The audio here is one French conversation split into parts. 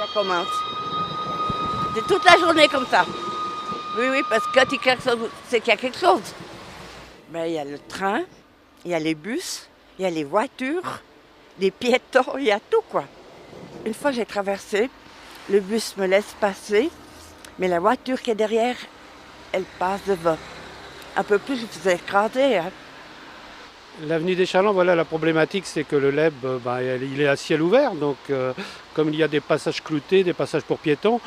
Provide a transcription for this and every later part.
ça commence. C'est toute la journée comme ça. Oui, oui, parce que quand il klaxonne, c'est qu'il y a quelque chose. Ben, il y a le train, il y a les bus, il y a les voitures, les piétons, il y a tout, quoi. Une fois j'ai traversé, le bus me laisse passer, mais la voiture qui est derrière, elle passe devant. Un peu plus, je faisais écraser, hein. L'avenue des Chalands, voilà, la problématique, c'est que le LEB, il est à ciel ouvert. Donc, comme il y a des passages cloutés, des passages pour piétons,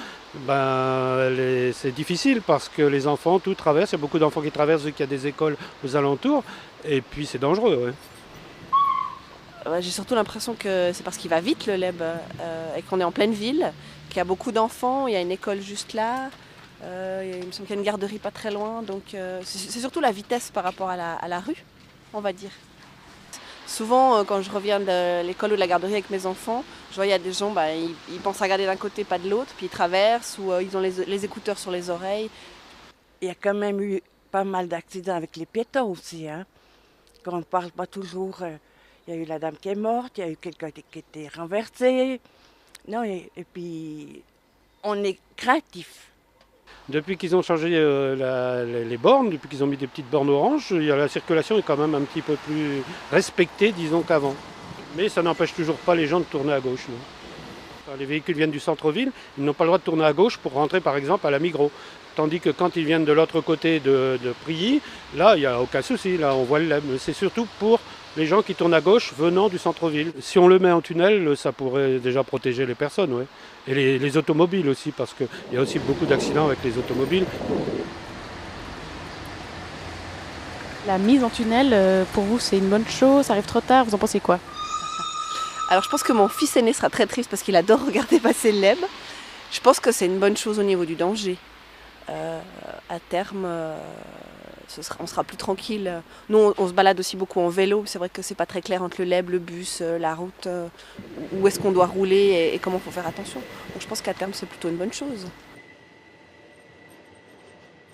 c'est difficile parce que les enfants, tout traversent. Il y a beaucoup d'enfants qui traversent vu qu'il y a des écoles aux alentours. Et puis, c'est dangereux. Ouais. Ouais, j'ai surtout l'impression que c'est parce qu'il va vite le LEB et qu'on est en pleine ville, qu'il y a beaucoup d'enfants, il y a une école juste là. Il me semble qu'il y a une garderie pas très loin. Donc, c'est surtout la vitesse par rapport à la rue, on va dire. Souvent, quand je reviens de l'école ou de la garderie avec mes enfants, je vois il y a des gens, ils pensent à regarder d'un côté, pas de l'autre, puis ils traversent ou ils ont les écouteurs sur les oreilles. Il y a quand même eu pas mal d'accidents avec les piétons aussi, hein. Quand on ne parle pas toujours, il y a eu la dame qui est morte, il y a eu quelqu'un qui était renversé. Non, et puis, on est craintif. Depuis qu'ils ont changé les bornes, depuis qu'ils ont mis des petites bornes oranges, la circulation est quand même un petit peu plus respectée, disons, qu'avant. Mais ça n'empêche toujours pas les gens de tourner à gauche. Non. Enfin, les véhicules viennent du centre-ville, ils n'ont pas le droit de tourner à gauche pour rentrer par exemple à la Migros. Tandis que quand ils viennent de l'autre côté de Prilly, là, il n'y a aucun souci, là on voit le LEB. C'est surtout pour les gens qui tournent à gauche venant du centre-ville. Si on le met en tunnel, ça pourrait déjà protéger les personnes, ouais. Et les automobiles aussi, parce qu'il y a aussi beaucoup d'accidents avec les automobiles. La mise en tunnel, pour vous, c'est une bonne chose? Ça arrive trop tard? Vous en pensez quoi? Alors je pense que mon fils aîné sera très triste parce qu'il adore regarder passer le LEB. Je pense que c'est une bonne chose au niveau du danger. À terme, on sera plus tranquille. Nous, on se balade aussi beaucoup en vélo. C'est vrai que c'est pas très clair entre le LEB, le bus, la route, où est-ce qu'on doit rouler et comment il faut faire attention. Donc je pense qu'à terme, c'est plutôt une bonne chose.